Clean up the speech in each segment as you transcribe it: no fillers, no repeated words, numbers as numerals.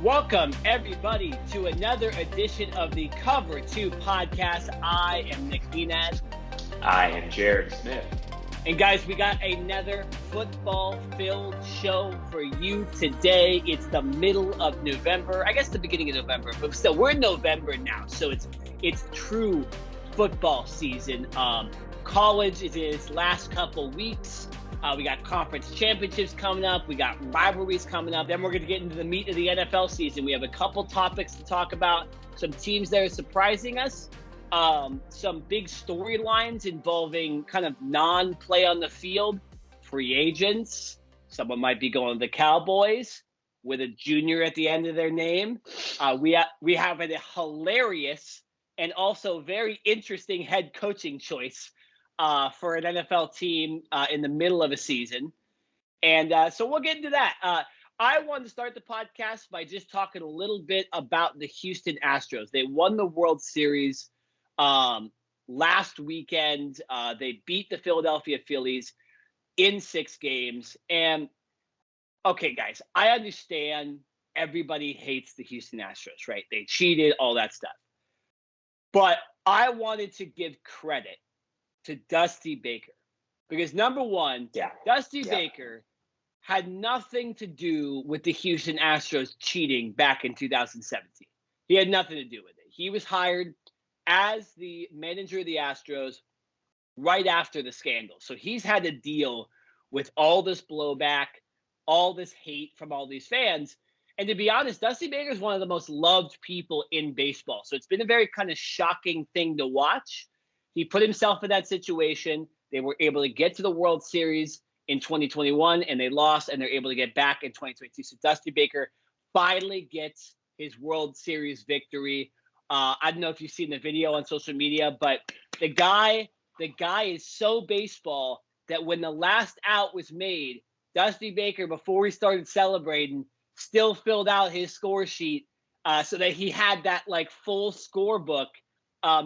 Welcome, everybody, to another edition of the Cover 2 podcast. I am Nenad. I am Jared Smith. And guys, we got another football-filled show for you today. It's the middle of November. I guess the beginning of November, but still, we're in November now, so it's true football season. College is in its last couple weeks. We got conference championships coming up. We got rivalries coming up. Then we're going to get into the meat of the NFL season. We have a couple topics to talk about. Some teams that are surprising us. Some big storylines involving kind of non-play on the field. Free agents. Someone might be going to the Cowboys with a junior at the end of their name. We have a hilarious and also very interesting head coaching choice for an NFL team in the middle of a season. And so we'll get into that. I wanted to start the podcast by just talking a little bit about the Houston Astros. They won the World Series last weekend. They beat the Philadelphia Phillies in 6 games. And, okay, guys, I understand everybody hates the Houston Astros, right? They cheated, all that stuff. But I wanted to give credit to Dusty Baker, because number one, Dusty Baker had nothing to do with the Houston Astros cheating back in 2017. He had nothing to do with it. He was hired as the manager of the Astros right after the scandal. So he's had to deal with all this blowback, all this hate from all these fans. And to be honest, Dusty Baker is one of the most loved people in baseball. So it's been a very kind of shocking thing to watch. He put himself in that situation. They were able to get to the World Series in 2021, and they lost, and they're able to get back in 2022. So Dusty Baker finally gets his World Series victory. I don't know if you've seen the video on social media, but the guy is so baseball that when the last out was made, Dusty Baker, before he started celebrating, still filled out his score sheet so that he had that like full scorebook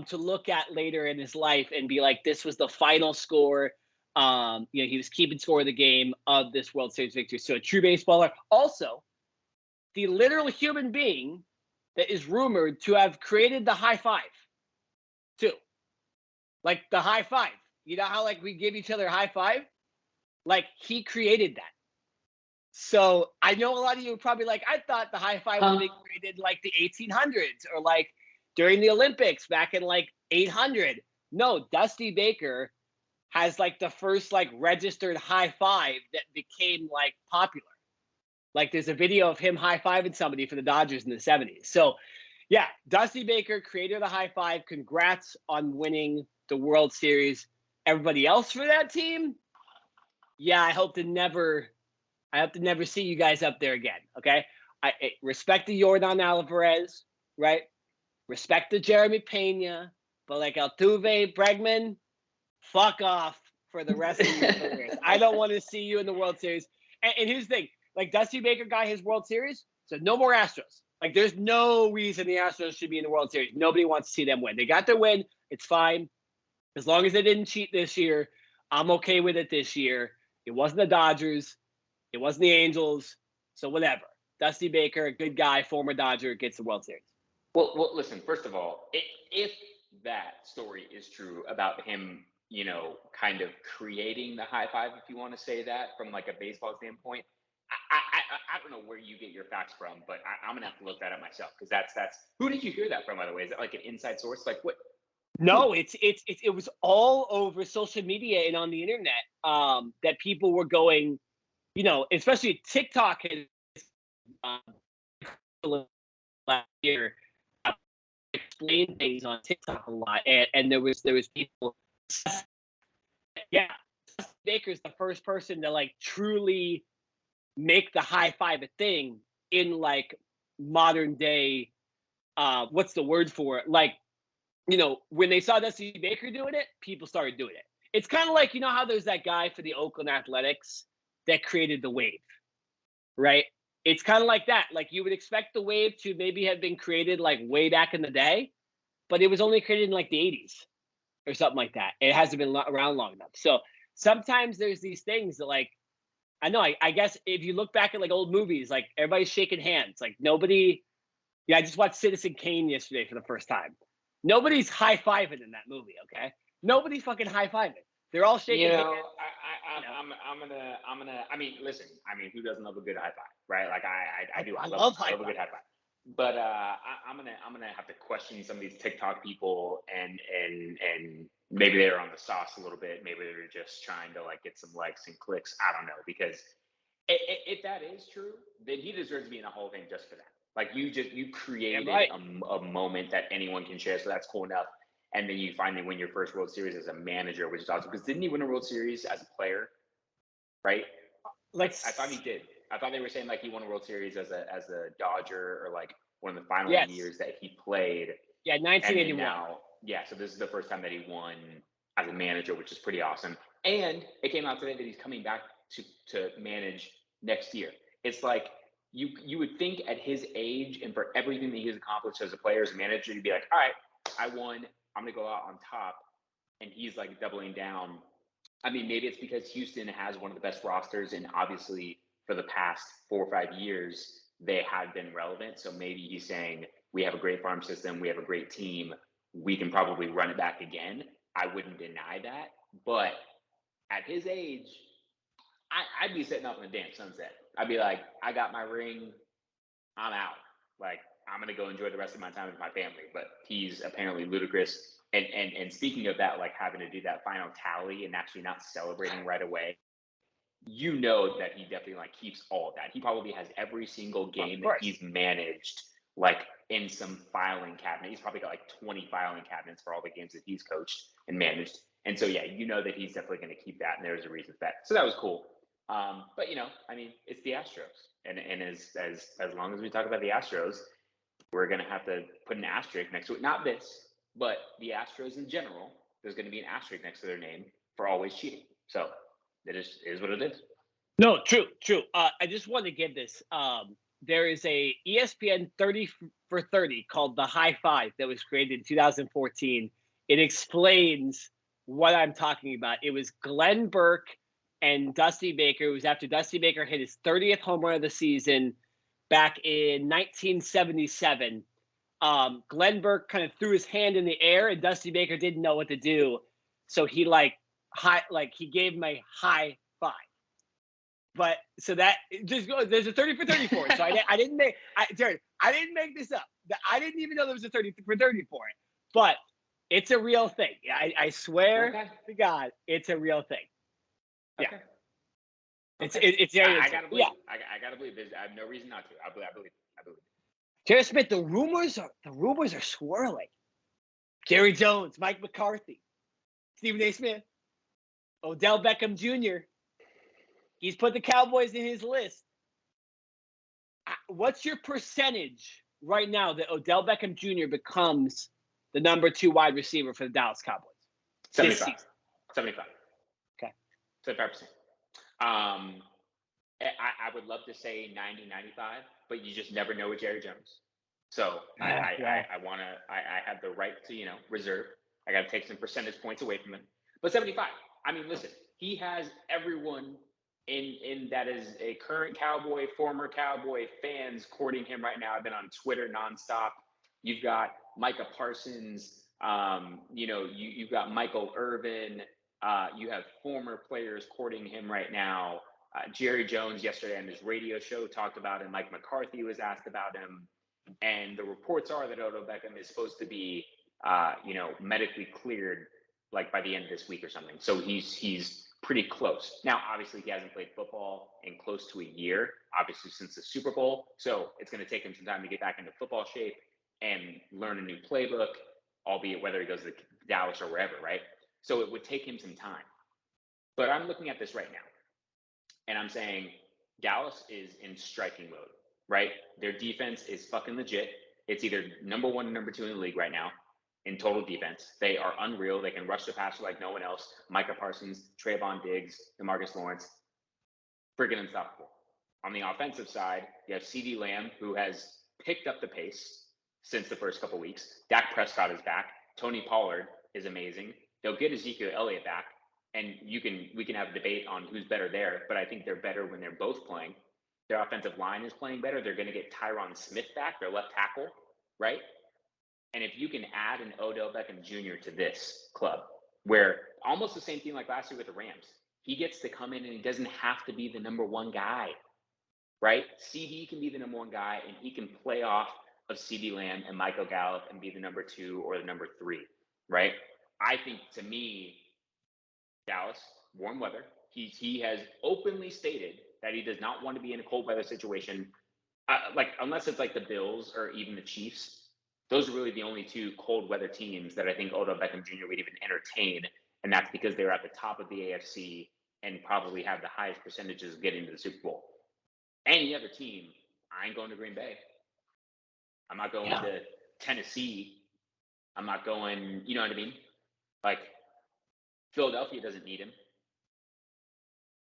to look at later in his life and be like, this was the final score. He was keeping score of the game of this World Series victory. So a true baseballer. Also, the literal human being that is rumored to have created the high five, too. Like the high five. You know how like we give each other a high five? Like he created that. So I know a lot of you are probably like, I thought the high five was created like the 1800s or like during the Olympics back in like 800. No, Dusty Baker has like the first like registered high five that became like popular. Like there's a video of him high-fiving somebody for the Dodgers in the 70s. So yeah, Dusty Baker, creator of the high five. Congrats on winning the World Series. Everybody else for that team, yeah, I hope to never see you guys up there again. Okay. I respect the Yordan Alvarez, right? Respect the Jeremy Pena, but like Altuve, Bregman, fuck off for the rest of your careers. I don't want to see you in the World Series. And here's the thing, like Dusty Baker got his World Series, so no more Astros. Like there's no reason the Astros should be in the World Series. Nobody wants to see them win. They got their win. It's fine. As long as they didn't cheat this year, I'm okay with it this year. It wasn't the Dodgers. It wasn't the Angels. So whatever. Dusty Baker, a good guy, former Dodger, gets the World Series. Well, listen, first of all, if that story is true about him, kind of creating the high five, if you want to say that from like a baseball standpoint, I don't know where you get your facts from, but I'm going to have to look that up myself because that's who did you hear that from, by the way? Is that like an inside source? Like what? No, it was all over social media and on the internet that people were going, especially TikTok has last year explained things on TikTok a lot, and there was people. Yeah, Baker's the first person to like truly make the high five a thing in like modern day. What's the word for it? Like, when they saw Dusty Baker doing it, people started doing it. It's kind of like, how there's that guy for the Oakland Athletics that created the wave, right? It's kind of like that. Like you would expect the wave to maybe have been created like way back in the day, but it was only created in like the 80s or something like that. It hasn't been around long enough. So sometimes there's these things that like I know. I guess if you look back at like old movies, like everybody's shaking hands. Like nobody. Yeah, I just watched Citizen Kane yesterday for the first time. Nobody's high fiving in that movie. Okay, nobody's fucking high fiving. They're all shaking You hands. know, I'm gonna. I mean, listen. I mean, who doesn't love a good high five, right? Like I do. I I love high love a five. good high five. But I'm gonna have to question some of these TikTok people, and maybe they're on the sauce a little bit. Maybe they're just trying to like get some likes and clicks. I don't know, because if that is true, then he deserves to be in the Hall of Fame just for that. Like you Damn created right. a moment that anyone can share, so that's cool enough. And then you finally win your first World Series as a manager, which is awesome. Because didn't he win a World Series as a player? Right? Like I thought he did. I thought they were saying like he won a World Series as a Dodger, or like one of the final yes, years that he played. yeah, And then 1981. now, yeah, so this is the first time that he won as a manager, which is pretty awesome. And it came out today that he's coming back to manage next year. It's like you would think at his age and for everything that he's accomplished as a player, as a manager, you'd be like, all right, I won. I'm gonna go out on top. And he's like doubling down. I mean, maybe it's because Houston has one of the best rosters, and obviously for the past 4 or 5 years, they have been relevant. So maybe he's saying, we have a great farm system, we have a great team, we can probably run it back again. I wouldn't deny that. But at his age, I'd be sitting up in the damn sunset. I'd be like, I got my ring, I'm out. Like, I'm gonna go enjoy the rest of my time with my family. But he's apparently ludicrous. And speaking of that, like having to do that final tally and actually not celebrating right away, you know that he definitely like keeps all of that. He probably has every single Of game that course. he's managed like in some filing cabinet. He's probably got like 20 filing cabinets for all the games that he's coached and managed. And so yeah, you know that he's definitely going to keep that, and there's a reason for that. So that was cool. But you know, I mean, it's the Astros, and as long as we talk about the Astros, we're going to have to put an asterisk next to it. Not this, but the Astros in general. There's going to be an asterisk next to their name for always cheating. So it is what it is. No, true, true. I just want to give this. There is a ESPN 30 for 30 called The High Five that was created in 2014. It explains what I'm talking about. It was Glenn Burke and Dusty Baker. It was after Dusty Baker hit his 30th home run of the season back in 1977. Glenn Burke kind of threw his hand in the air, and Dusty Baker didn't know what to do, so he he gave him a high five. But so that just goes. There's a 30 for 30 for it. So I didn't make I didn't make this up. I didn't even know there was a 30 for 30 for it. But it's a real thing. I swear to God, it's a real thing. Yeah. Okay. It's I gotta believe. yeah. I gotta believe. I have no reason not to. I believe. Jared Smith, the rumors are swirling. Jerry Jones, Mike McCarthy, Stephen A. Smith, Odell Beckham Jr. He's put the Cowboys in his list. What's your percentage right now that Odell Beckham Jr. becomes the number 2 wide receiver for the Dallas Cowboys? 75. 75. Okay. 75%. I would love to say 90, 95, but you just never know with Jerry Jones. So I have the right to, reserve. I got to take some percentage points away from him. But 75, I mean, listen, he has everyone in that is a current Cowboy, former Cowboy fans courting him right now. I've been on Twitter nonstop. You've got Micah Parsons. You've got Michael Irvin. You have former players courting him right now. Jerry Jones yesterday on his radio show talked about him. Mike McCarthy was asked about him. And the reports are that Odell Beckham is supposed to be, medically cleared like by the end of this week or something. So he's pretty close. Now, obviously, he hasn't played football in close to a year, obviously since the Super Bowl. So it's going to take him some time to get back into football shape and learn a new playbook, albeit whether he goes to Dallas or wherever, right? So it would take him some time. But I'm looking at this right now, and I'm saying Dallas is in striking mode, right? Their defense is fucking legit. It's either number 1 or number 2 in the league right now in total defense. They are unreal. They can rush the passer like no one else. Micah Parsons, Trayvon Diggs, DeMarcus Lawrence, freaking unstoppable. On the offensive side, you have CeeDee Lamb, who has picked up the pace since the first couple weeks. Dak Prescott is back. Tony Pollard is amazing. They'll get Ezekiel Elliott back. and we can have a debate on who's better there, but I think they're better when they're both playing. Their offensive line is playing better. They're going to get Tyron Smith back, their left tackle, right? And if you can add an Odell Beckham Jr. to this club, where almost the same thing like last year with the Rams, he gets to come in and he doesn't have to be the number one guy, right? CD can be the number one guy, and he can play off of CD Lamb and Michael Gallup and be the number 2 or the number 3, right? I think, to me, Dallas, warm weather. He has openly stated that he does not want to be in a cold weather situation, unless it's like the Bills or even the Chiefs. Those are really the only 2 cold weather teams that I think Odell Beckham Jr. would even entertain, and that's because they're at the top of the AFC and probably have the highest percentages of getting to the Super Bowl. Any other team, I ain't going to Green Bay. I'm not going to Tennessee. I'm not going, you know what I mean? Like, Philadelphia doesn't need him.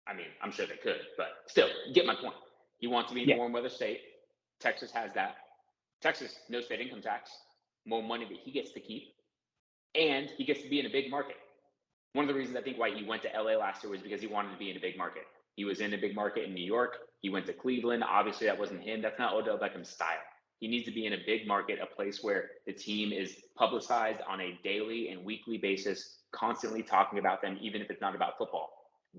I mean, I'm sure they could, but still, you get my point. He wants to be in a warm weather state. Texas has that. Texas, no state income tax, more money that he gets to keep, and he gets to be in a big market. One of the reasons I think why he went to LA last year was because he wanted to be in a big market. He was in a big market in New York. He went to Cleveland. Obviously, that wasn't him. That's not Odell Beckham's style. He needs to be in a big market, a place where the team is publicized on a daily and weekly basis, constantly talking about them, even if it's not about football.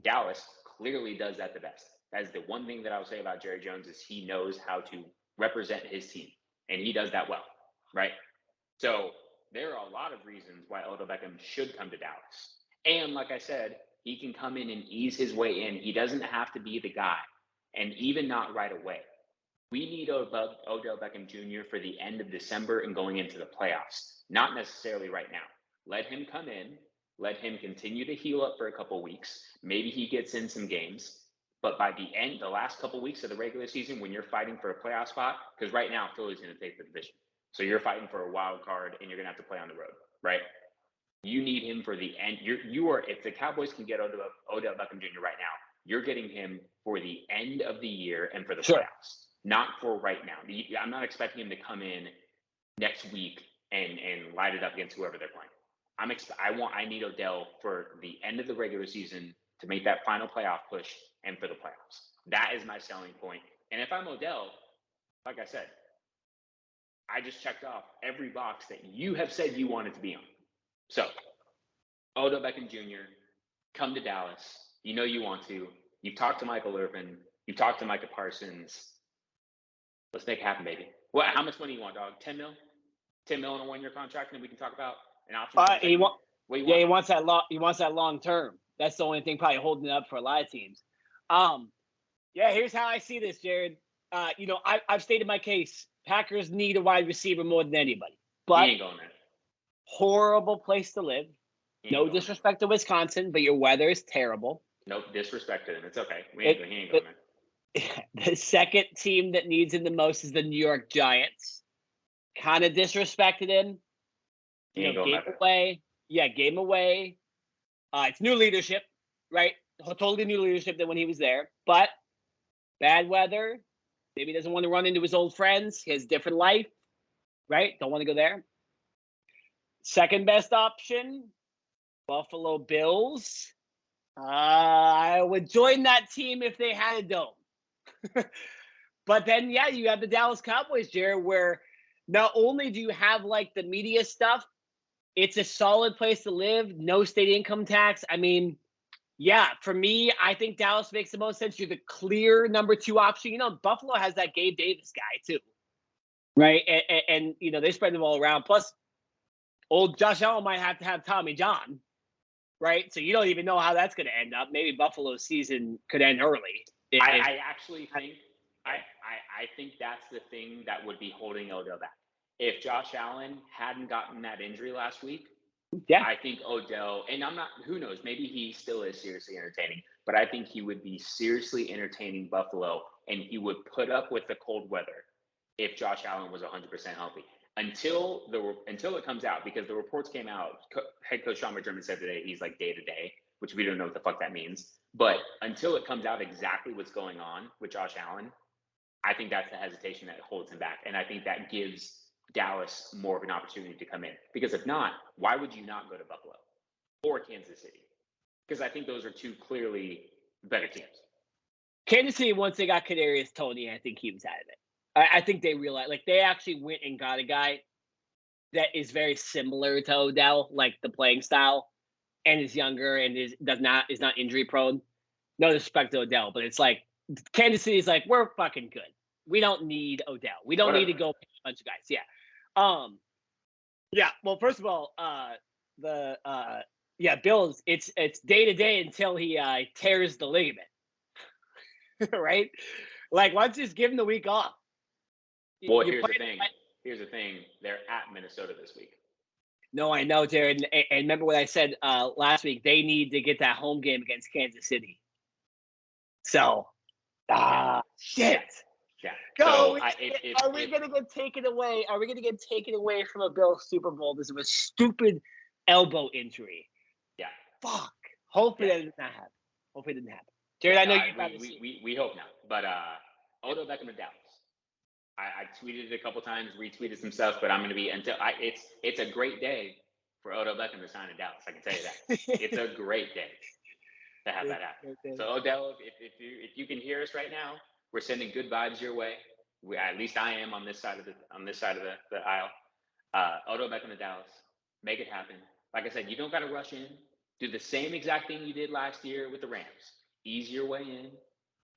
Dallas clearly does that the best. That is the one thing that I would say about Jerry Jones is he knows how to represent his team, and he does that well, right? So there are a lot of reasons why Odell Beckham should come to Dallas. And like I said, he can come in and ease his way in. He doesn't have to be the guy, and even not right away. We need Odell Beckham Jr. for the end of December and going into the playoffs, not necessarily right now. Let him come in. Let him continue to heal up for a couple weeks. Maybe he gets in some games. But by the end, the last couple weeks of the regular season, when you're fighting for a playoff spot, because right now Philly's going to take the division. So you're fighting for a wild card, and you're going to have to play on the road, right? You need him for the end. If the Cowboys can get Odell Beckham Jr. right now, you're getting him for the end of the year and for the playoffs, not for right now. I'm not expecting him to come in next week and light it up against whoever they're playing. I need Odell for the end of the regular season to make that final playoff push and for the playoffs. That is my selling point. And if I'm Odell, like I said, I just checked off every box that you have said you wanted to be on. So, Odell Beckham Jr., come to Dallas. You know you want to. You've talked to Michael Irvin. You've talked to Micah Parsons. Let's make it happen, baby. How much money you want, dog? 10 mil? 10 mil in a 1-year contract, and then we can talk about an option. He wants that long term. That's the only thing probably holding it up for a lot of teams. Here's how I see this, Jared. I've stated my case. Packers need a wide receiver more than anybody. But he ain't going there. Horrible place to live. No disrespect to Wisconsin, but your weather is terrible. Nope, disrespect to him. It's okay. He ain't going there. The second team that needs him the most is the New York Giants. Kind of disrespected him. Gave him away. It's new leadership, right? Totally new leadership than when he was there. But bad weather. Maybe he doesn't want to run into his old friends. He has a different life, right? Don't want to go there. Second best option, Buffalo Bills. I would join that team if they had a dome. But then, you have the Dallas Cowboys, Jared, where not only do you have like the media stuff, it's a solid place to live, no state income tax. I mean, for me, I think Dallas makes the most sense. You're the clear number 2 option. Buffalo has that Gabe Davis guy too, right? And they spread them all around. Plus, old Josh Allen might have to have Tommy John, right? So you don't even know how that's going to end up. Maybe Buffalo's season could end early. I think that's the thing that would be holding Odell back. If Josh Allen hadn't gotten that injury last week, I think Odell, and who knows, maybe he still is seriously entertaining, but I think he would be seriously entertaining Buffalo, and he would put up with the cold weather if Josh Allen was 100% healthy. Until it comes out, because the reports came out, head coach Sean McDermott said today he's like day to day, which we don't know what the fuck that means. But until it comes out exactly what's going on with Josh Allen, I think that's the hesitation that holds him back. And I think that gives Dallas more of an opportunity to come in. Because if not, why would you not go to Buffalo or Kansas City? because I think those are two clearly better teams. Kansas City, once they got Kadarius Toney, I think he was out of it. I think they realized, like, they actually went and got a guy that is very similar to Odell, like the playing style, and is younger and is not injury prone. No disrespect to Odell, but it's like Kansas City's like, we're fucking good. We don't need Odell. We don't need to go pick a bunch of guys. Yeah. Yeah. Well, first of all, Bills, it's day to day until he tears the ligament. Right? Like, why don't you just give him the week off? Well, here's the thing. They're at Minnesota this week. No, I know, Jared. And remember what I said last week? They need to get that home game against Kansas City. So, shit. Yeah. No, so are we going to get taken away? Are we going to get taken away from a Bills Super Bowl because of a stupid elbow injury? Yeah. Fuck. Hopefully that didn't happen. Hopefully it didn't happen. Jared, I know we hope not. But Odell Beckham to Dallas. I tweeted it a couple times, retweeted some stuff, but I'm going to be it's a great day for Odell Beckham to sign in Dallas. I can tell you that. It's a great day to have that happen. So Odell, if you can hear us right now, we're sending good vibes your way. At least I am on this side of the aisle. Odell Beckham to Dallas, make it happen. Like I said, you don't got to rush in. Do the same exact thing you did last year with the Rams. Ease your way in.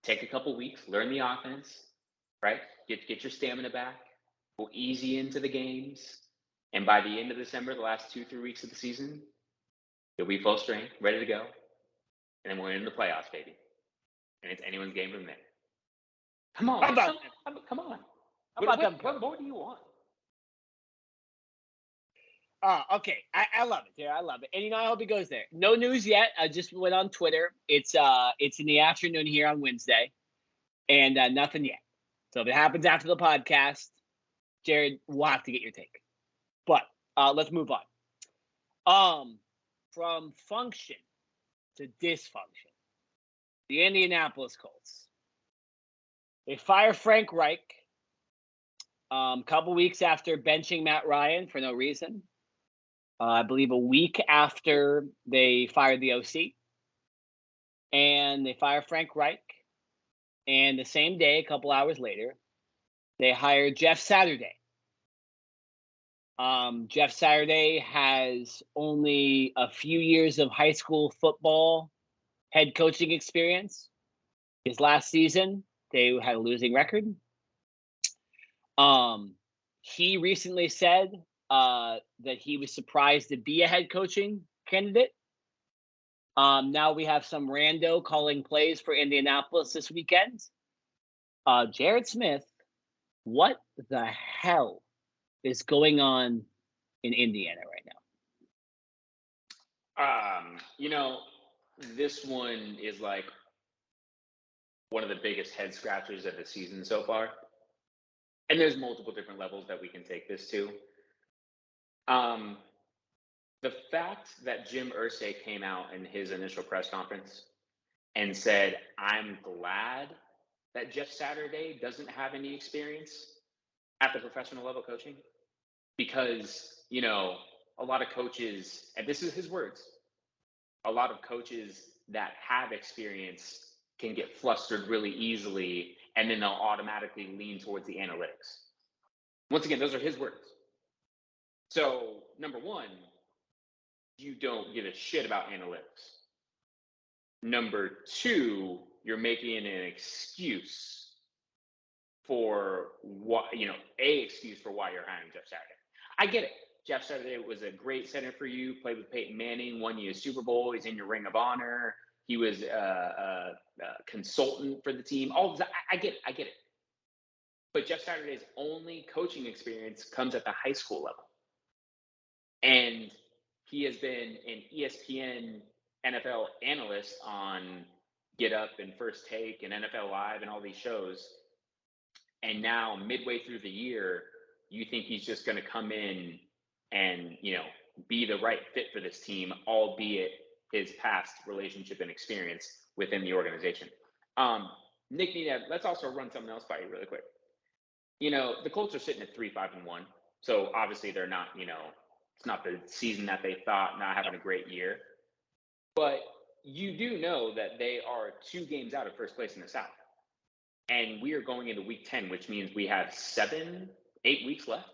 Take a couple weeks, learn the offense. Right? Get your stamina back. Go easy into the games. And by the end of December, the last 2-3 weeks of the season, you'll be full strength, ready to go. And then we're in the playoffs, baby. And it's anyone's game from there. Come on. Come on. What more do you want? Okay. I love it, dude. I love it. And I hope he goes there. No news yet. I just went on Twitter. It's in the afternoon here on Wednesday. And nothing yet. So if it happens after the podcast, Jared, we'll have to get your take. But let's move on. From function to dysfunction, the Indianapolis Colts. They fire Frank Reich a couple weeks after benching Matt Ryan for no reason. I believe a week after they fired the OC. And they fire Frank Reich. And the same day, a couple hours later, they hired Jeff Saturday. Jeff Saturday has only a few years of high school football head coaching experience. His last season, they had a losing record. He recently said that he was surprised to be a head coaching candidate. Now we have some rando calling plays for Indianapolis this weekend. Jared Smith, what the hell is going on in Indiana right now? This one is like one of the biggest head scratchers of the season so far. And there's multiple different levels that we can take this to. The fact that Jim Irsay came out in his initial press conference and said, I'm glad that Jeff Saturday doesn't have any experience at the professional level coaching, because, a lot of coaches, and this is his words, a lot of coaches that have experience can get flustered really easily, and then they'll automatically lean towards the analytics. Once again, those are his words. So, number one, you don't give a shit about analytics. Number two, you're making an excuse for what, excuse for why you're hiring Jeff Saturday. I get it. Jeff Saturday was a great center for you, played with Peyton Manning, won you a Super Bowl, he's in your Ring of Honor. He was a consultant for the team. All of that, I get it. But Jeff Saturday's only coaching experience comes at the high school level. And he has been an ESPN NFL analyst on Get Up and First Take and NFL Live and all these shows. And now midway through the year, you think he's just going to come in and, be the right fit for this team, albeit his past relationship and experience within the organization. Nick Nenad, let's also run something else by you really quick. The Colts are sitting at 3-5-1. So obviously they're not, it's not the season that they thought, not having a great year. But you do know that they are 2 games out of first place in the South. And we are going into week 10, which means we have 8 weeks left.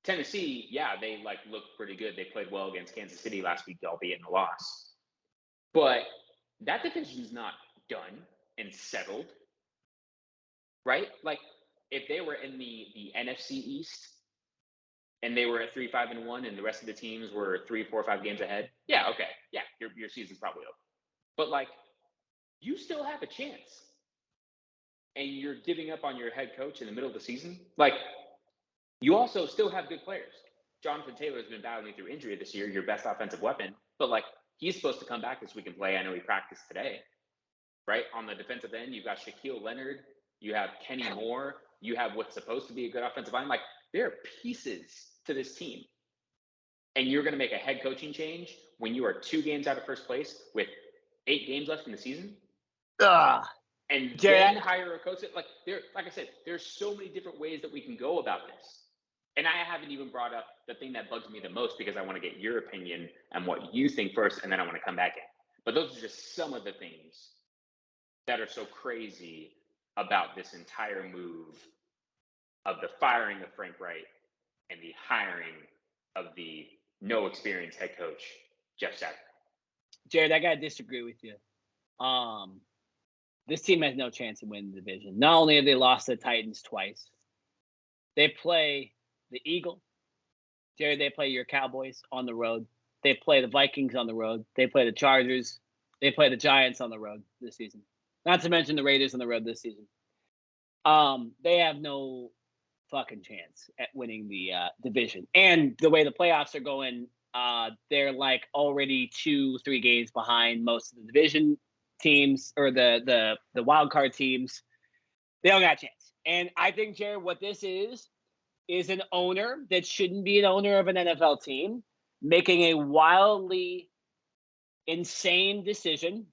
Tennessee, yeah, they looked pretty good. They played well against Kansas City last week, albeit in a loss. But that division's not done and settled, right? Like, if they were in the NFC East and they were at 3-5-1 and the rest of the teams were 3, 4, 5 games ahead, yeah, okay, yeah, your season's probably over. But you still have a chance, and you're giving up on your head coach in the middle of the season. You also still have good players. Jonathan Taylor has been battling through injury this year, your best offensive weapon, but he's supposed to come back this week and play. I know he practiced today, right? On the defensive end, you've got Shaquille Leonard, you have Kenny Moore, you have what's supposed to be a good offensive line. There are pieces to this team. And you're going to make a head coaching change when you are 2 games out of first place with 8 games left in the season? And then hire a coach. Like I said, there's so many different ways that we can go about this. And I haven't even brought up the thing that bugs me the most, because I want to get your opinion on what you think first, and then I want to come back in. But those are just some of the things that are so crazy about this entire move of the firing of Frank Reich and the hiring of the no experience head coach, Jeff Saturday. Jared, I gotta disagree with you. This team has no chance of winning the division. Not only have they lost to the Titans twice, they play the Eagles. Jared, they play your Cowboys on the road. They play the Vikings on the road. They play the Chargers. They play the Giants on the road this season. Not to mention the Raiders on the road this season. They have no fucking chance at winning the division. And the way the playoffs are going, they're already 2-3 games behind most of the division teams, or the wild card teams. They don't got a chance. And I think, Jared, what this is an owner that shouldn't be an owner of an NFL team making a wildly insane decision,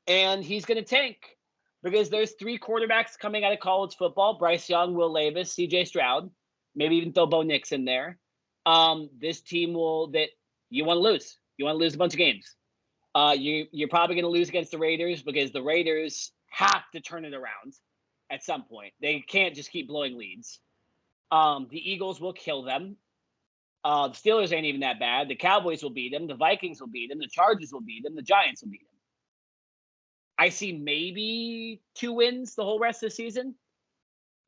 and he's going to tank because there's 3 quarterbacks coming out of college football: Bryce Young, Will Levis, C.J. Stroud, maybe even throw Bo Nix in there. This team you want to lose. You want to lose a bunch of games. You're probably going to lose against the Raiders, because the Raiders have to turn it around at some point. They can't just keep blowing leads. The Eagles will kill them. The Steelers ain't even that bad. The Cowboys will beat them. The Vikings will beat them. The Chargers will beat them. The Giants will beat them. I see maybe 2 wins the whole rest of the season.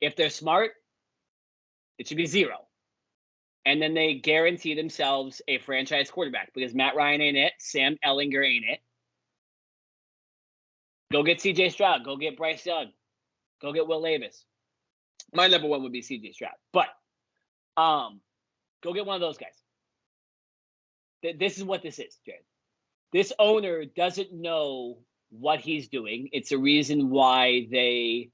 If they're smart, it should be 0. And then they guarantee themselves a franchise quarterback, because Matt Ryan ain't it. Sam Ellinger ain't it. Go get C.J. Stroud. Go get Bryce Young. Go get Will Levis. My number 1 would be C.J. Stroud. But go get one of those guys. This is what this is, Jared. This owner doesn't know what he's doing. It's a reason why they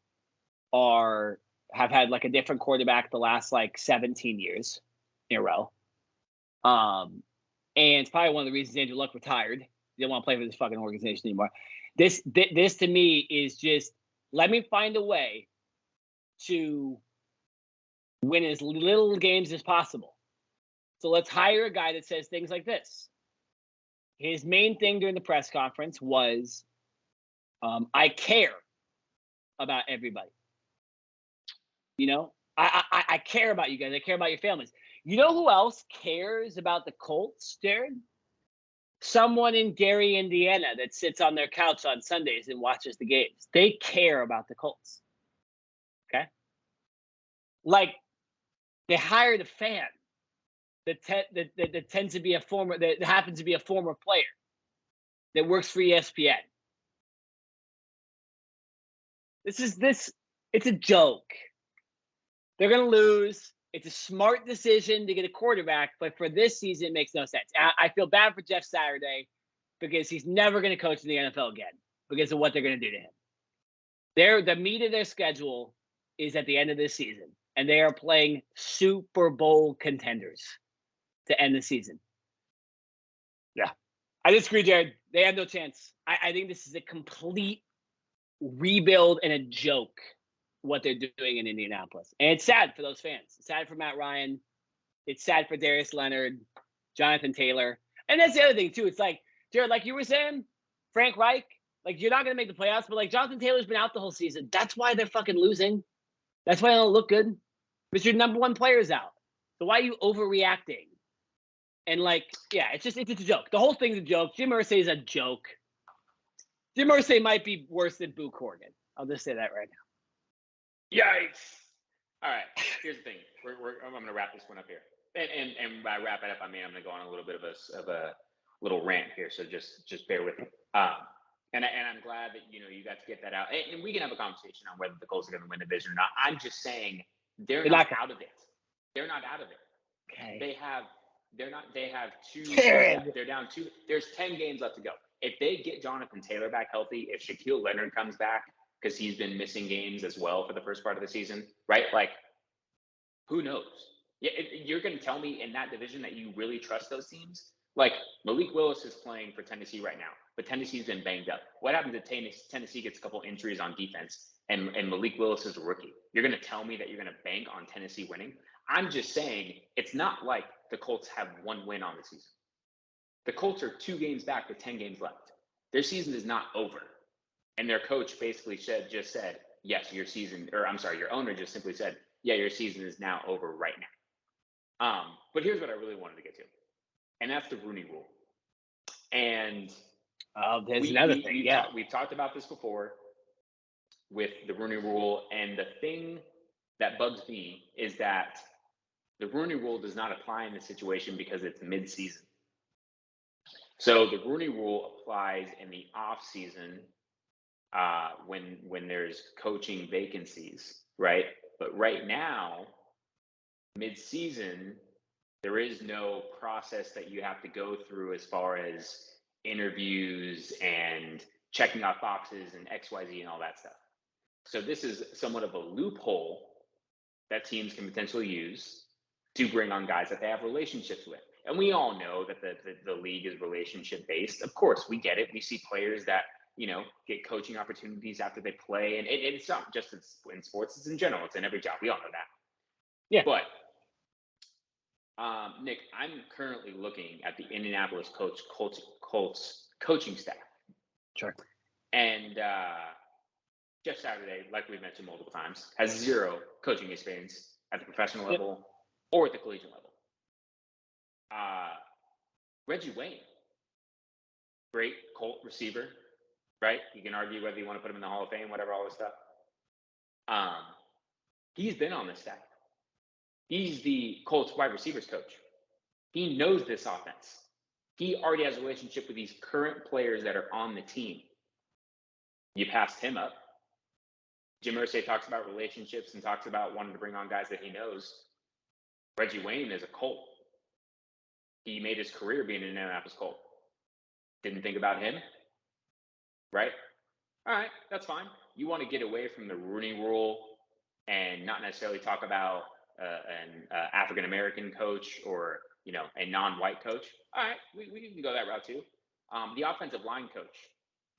have had a different quarterback the last 17 years in a row. And it's probably one of the reasons Andrew Luck retired. He didn't want to play for this fucking organization anymore. This to me is just, let me find a way to win as little games as possible. So let's hire a guy that says things like this. His main thing during the press conference was, I care about everybody. I care about you guys. I care about your families. You know who else cares about the Colts, Jared? Someone in Gary, Indiana, that sits on their couch on Sundays and watches the games. They care about the Colts. Okay? They hired a fan that tends to be that happens to be a former player that works for ESPN. It's a joke. They're going to lose. It's a smart decision to get a quarterback, but for this season, it makes no sense. I feel bad for Jeff Saturday, because he's never going to coach in the NFL again because of what they're going to do to him. The meat of their schedule is at the end of this season, and they are playing Super Bowl contenders to end the season. Yeah. I disagree, Jared. They have no chance. I think this is a complete rebuild and a joke, what they're doing in Indianapolis. And it's sad for those fans. It's sad for Matt Ryan. It's sad for Darius Leonard, Jonathan Taylor. And that's the other thing, too. It's Jared, like you were saying, Frank Reich, like you're not going to make the playoffs, but like Jonathan Taylor's been out the whole season. That's why they're fucking losing. That's why they don't look good. Because your number one player's out. So why are you overreacting? And like, yeah, it's a joke. The whole thing's a joke. Jim Irsay is a joke. Jim Irsay might be worse than Boo Corrigan. I'll just say that right now. Yikes! All right, here's the thing. I'm going to wrap this one up here, and by wrap it up, I mean I'm going to go on a little bit of a little rant here. So just bear with me. And I'm glad that you got to get that out, and we can have a conversation on whether the Colts are going to win the division or not. I'm just saying they're not out of it. They're not out of it. Okay. They have two. Jared. They're down two. There's 10 games left to go. If they get Jonathan Taylor back healthy, if Shaquille Leonard comes back, because he's been missing games as well for the first part of the season, right? Like, who knows? You're going to tell me in that division that you really trust those teams? Like, Malik Willis is playing for Tennessee right now, but Tennessee's been banged up. What happens if Tennessee gets a couple injuries on defense and Malik Willis is a rookie? You're going to tell me that you're going to bank on Tennessee winning? I'm just saying it's not like the Colts have one win on the season. The Colts are 2 games back with 10 games left. Their season is not over. And their coach basically just said, yes, your owner just simply said, yeah, your season is now over right now. But here's what I really wanted to get to. And that's the Rooney Rule. And there's another thing. We've talked about this before with the Rooney Rule. And the thing that bugs me is that the Rooney Rule does not apply in this situation because it's mid-season. So the Rooney Rule applies in the off season when there's coaching vacancies, right? But right now, mid-season, there is no process that you have to go through as far as interviews and checking off boxes and XYZ and all that stuff. So this is somewhat of a loophole that teams can potentially use to bring on guys that they have relationships with. And we all know that the league is relationship based. Of course, we get it. We see players that, get coaching opportunities after they play. And it's not just in sports, it's in general. It's in every job. We all know that. Yeah. But, Nick, I'm currently looking at the Indianapolis Colts coaching staff. Sure. And Jeff Saturday, like we've mentioned multiple times, has 0 coaching experience at the professional level or at the collegiate level. Reggie Wayne, great Colt receiver, right? You can argue whether you want to put him in the Hall of Fame, whatever, all this stuff. He's been on this staff. He's the Colts wide receivers coach. He knows this offense. He already has a relationship with these current players that are on the team. You passed him up. Jim Irsay talks about relationships and talks about wanting to bring on guys that he knows. Reggie Wayne is a Colt. He made his career being an Indianapolis Colt. Didn't think about him, right? All right, that's fine. You want to get away from the Rooney Rule and not necessarily talk about an African-American coach or, a non-white coach. All right, we can go that route too. The offensive line coach,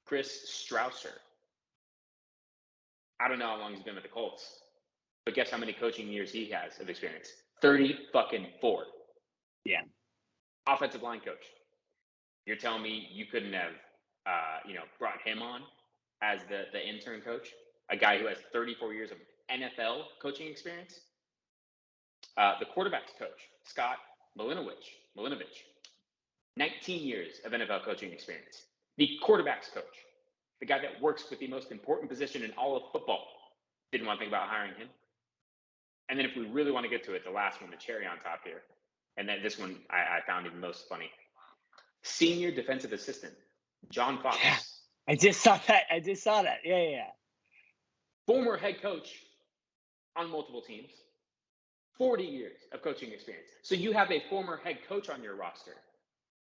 Chris Strausser. I don't know how long he's been with the Colts, but guess how many coaching years he has of experience? 34. Yeah. Offensive line coach. You're telling me you couldn't have, brought him on as the intern coach, a guy who has 34 years of NFL coaching experience? The quarterbacks coach, Scott Milinovich, 19 years of NFL coaching experience. The quarterbacks coach, the guy that works with the most important position in all of football, didn't want to think about hiring him. And then if we really want to get to it, the last one, the cherry on top here, and then this one I found even most funny. Senior defensive assistant, John Fox. Yeah, I just saw that. Yeah. Former head coach on multiple teams, 40 years of coaching experience. So you have a former head coach on your roster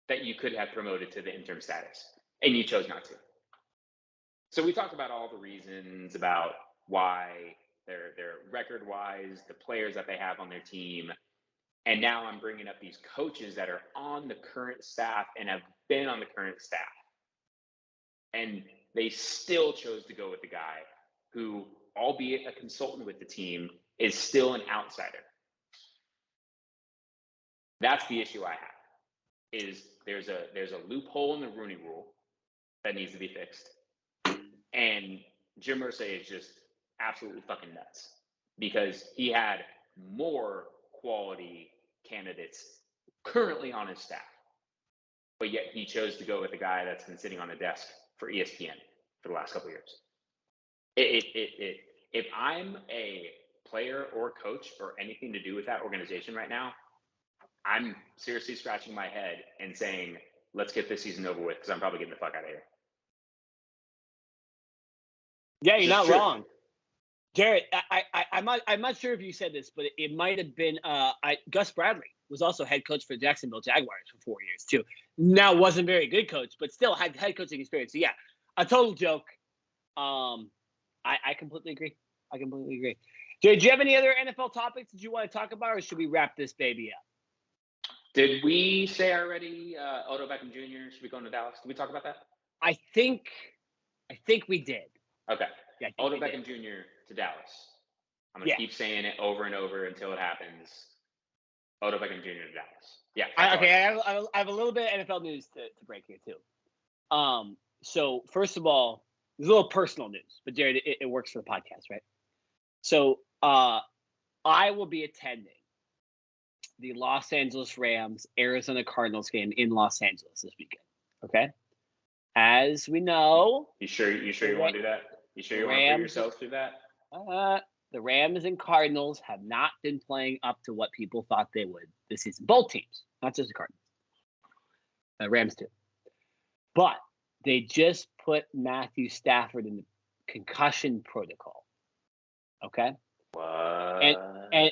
that you could have promoted to the interim status, and you chose not to. So we talked about all the reasons about why they're record-wise, the players that they have on their team. And now I'm bringing up these coaches that are on the current staff and have been on the current staff. And they still chose to go with the guy who, albeit a consultant with the team, is still an outsider. That's the issue I have. is there's a loophole in the Rooney Rule that needs to be fixed, and Jim Irsay is just absolutely fucking nuts because he had more quality candidates currently on his staff, but yet he chose to go with a guy that's been sitting on a desk for ESPN for the last couple of years. If I'm a player or coach or anything to do with that organization right now, I'm seriously scratching my head and saying, let's get this season over with because I'm probably getting the fuck out of here. Yeah, you're not wrong. Jared, I'm not sure if you said this, but it might have been Gus Bradley was also head coach for Jacksonville Jaguars for 4 years too. Now wasn't very good coach, but still had head coaching experience. So yeah, a total joke. I completely agree. Jared, do you have any other NFL topics that you want to talk about, or should we wrap this baby up? Did we say already Odell Beckham Jr. should be going to Dallas? Did we talk about that? I think we did. Okay. Yeah, Odell Beckham Jr. to Dallas. I'm going to keep saying it over and over until it happens. Odell Beckham Jr. to Dallas. Yeah. I have a little bit of NFL news to break here too. So first of all, there's a little personal news, but Jared, it works for the podcast, right? So I will be attending the Los Angeles Rams Arizona Cardinals game in Los Angeles this weekend. Okay. As we know, you sure you want to do that? You sure you want to put yourself through that? The Rams and Cardinals have not been playing up to what people thought they would this season. Both teams, not just the Cardinals. Rams too. But they just put Matthew Stafford in the concussion protocol. Okay? What?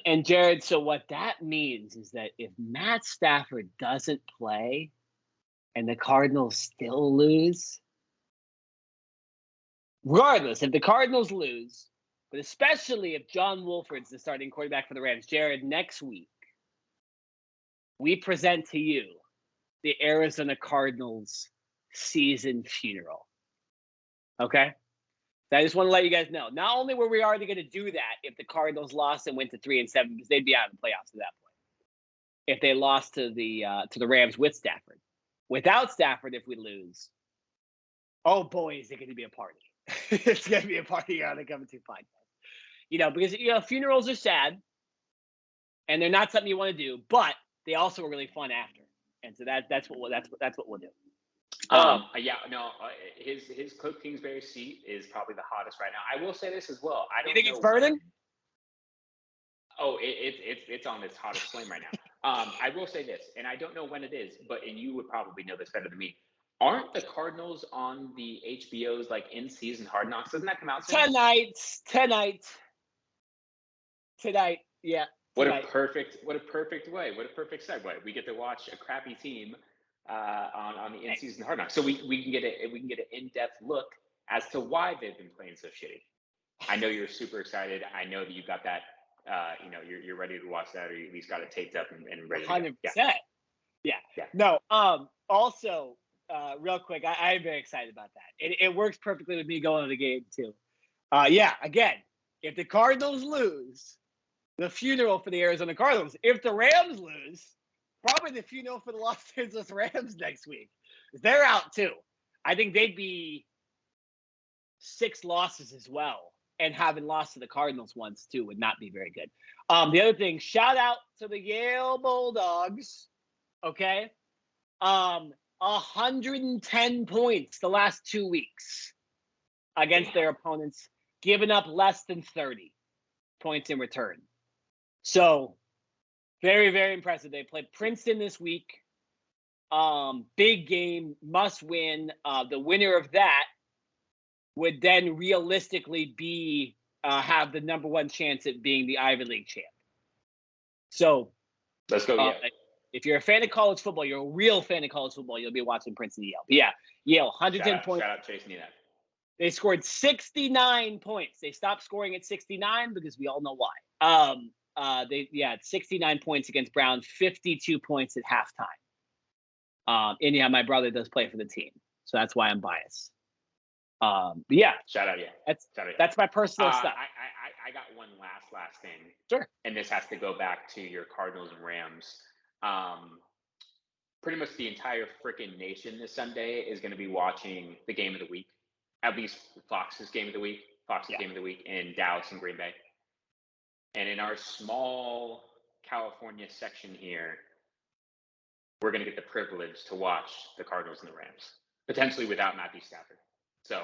And Jared, so what that means is that if Matt Stafford doesn't play and the Cardinals still lose, regardless, if the Cardinals lose, but especially if John Wolford's the starting quarterback for the Rams, Jared, next week, we present to you the Arizona Cardinals season funeral. Okay? So I just want to let you guys know. Not only were we already going to do that if the Cardinals lost and went to 3-7, because they'd be out of the playoffs at that point. If they lost to the Rams with Stafford. Without Stafford, if we lose, oh boy, is it going to be a party. It's going to be a party on the Coming To podcast. Because funerals are sad and they're not something you want to do, but they also are really fun after. And so that's what we'll do. His Cliff Kingsbury seat is probably the hottest right now. I will say this as well. You think it's burning? Oh, it's on its hottest flame right now. I will say this, and I don't know when it is, and you would probably know this better than me. Aren't the Cardinals on the HBO's in-season Hard Knocks? Doesn't that come out soon? Tonight. Yeah. What a perfect way. What a perfect segue. We get to watch a crappy team on the in-season Hard Knocks, so we can get an in-depth look as to why they've been playing so shitty. I know you're super excited. I know that you've got that. You're ready to watch that, or you at least got it taped up and ready. 100%. Yeah. No. Also, real quick, I'm very excited about that. It works perfectly with me going to the game too. Again, if the Cardinals lose, the funeral for the Arizona Cardinals. If the Rams lose, probably the funeral for the Los Angeles Rams next week. They're out too. I think they'd be 6 losses as well. And having lost to the Cardinals once too would not be very good. The other thing, shout out to the Yale Bulldogs. Okay. 110 points the last 2 weeks against their opponents, giving up less than 30 points in return. So very, very impressive. They play Princeton this week. Big game, must win. The winner of that would then realistically be have the number 1 chance at being the Ivy League champ. So let's go. If you're a fan of college football, you're a real fan of college football, you'll be watching Princeton Yale. But Yale, 110 points. Shout out Chase Nenad. They scored 69 points. They stopped scoring at 69 because we all know why. They had 69 points against Brown, 52 points at halftime. And my brother does play for the team, so that's why I'm biased. Shout out, that's my personal stuff. I got one last thing. Sure. And this has to go back to your Cardinals and Rams. pretty much the entire freaking nation this Sunday is going to be watching the game of the week, at least Fox's game of the week, game of the week in Dallas and Green Bay. And in our small California section here, we're going to get the privilege to watch the Cardinals and the Rams, potentially without Matthew Stafford. So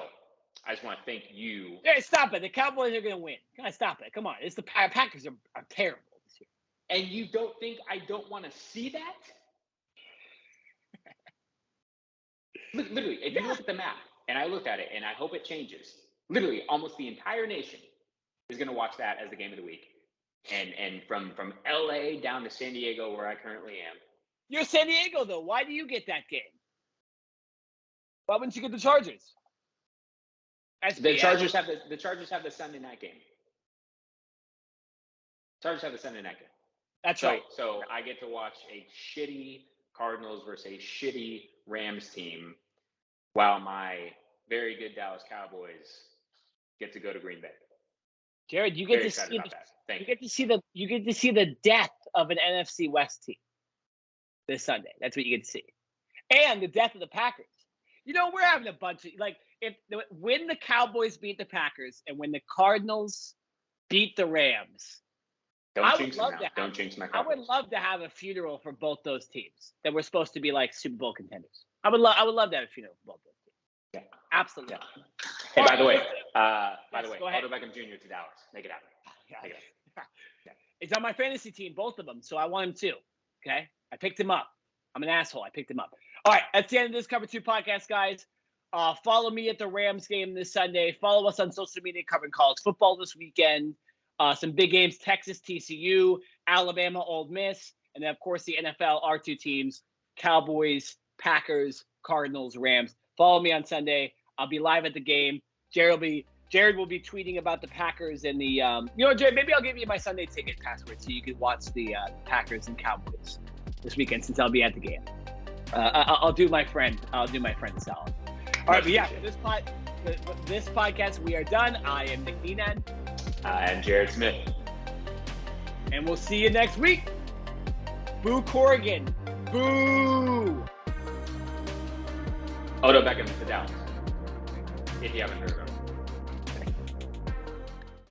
I just want to thank you. Hey, stop it. The Cowboys are going to win. Guys, stop it. Come on. The Packers are terrible this year. And you don't think I don't want to see that? Literally, if you look at the map, and I looked at it, and I hope it changes, literally almost the entire nation is going to watch that as the game of the week. And from LA down to San Diego, where I currently am. You're San Diego, though. Why do you get that game? Why wouldn't you get the Chargers? The Chargers have the Sunday night game. Chargers have the Sunday night game. That's right. So I get to watch a shitty Cardinals versus a shitty Rams team, while my very good Dallas Cowboys get to go to Green Bay. Jared, you get to see the death of an NFC West team this Sunday. That's what you get to see, and the death of the Packers. You know, we're having a bunch of when the Cowboys beat the Packers and when the Cardinals beat the Rams. Don't jinx my Cowboys. I would love to have a funeral for both those teams that were supposed to be like Super Bowl contenders. I would love to have a funeral for both those teams. Yeah, absolutely. Yeah. Hey, by the way, Odell Beckham Jr. to Dallas. Make it happen. Yeah. It's on my fantasy team, both of them, so I want him too. Okay, I picked him up. I'm an asshole. I picked him up. All right, that's the end of this Cover 2 podcast, guys. Follow me at the Rams game this Sunday. Follow us on social media covering college football this weekend. Some big games, Texas, TCU, Alabama, Ole Miss, and then, of course, the NFL, our two teams, Cowboys, Packers, Cardinals, Rams. Follow me on Sunday. I'll be live at the game. Jared will be tweeting about the Packers and the Jared, maybe I'll give you my Sunday ticket password so you can watch the Packers and Cowboys this weekend since I'll be at the game. I'll do my friend solid. All right, but yeah, this podcast, we are done. I am Nick Nenad. I'm Jared Smith. And we'll see you next week. Boo Corrigan. Boo. Odell Beckham to Dallas. If you haven't heard of him.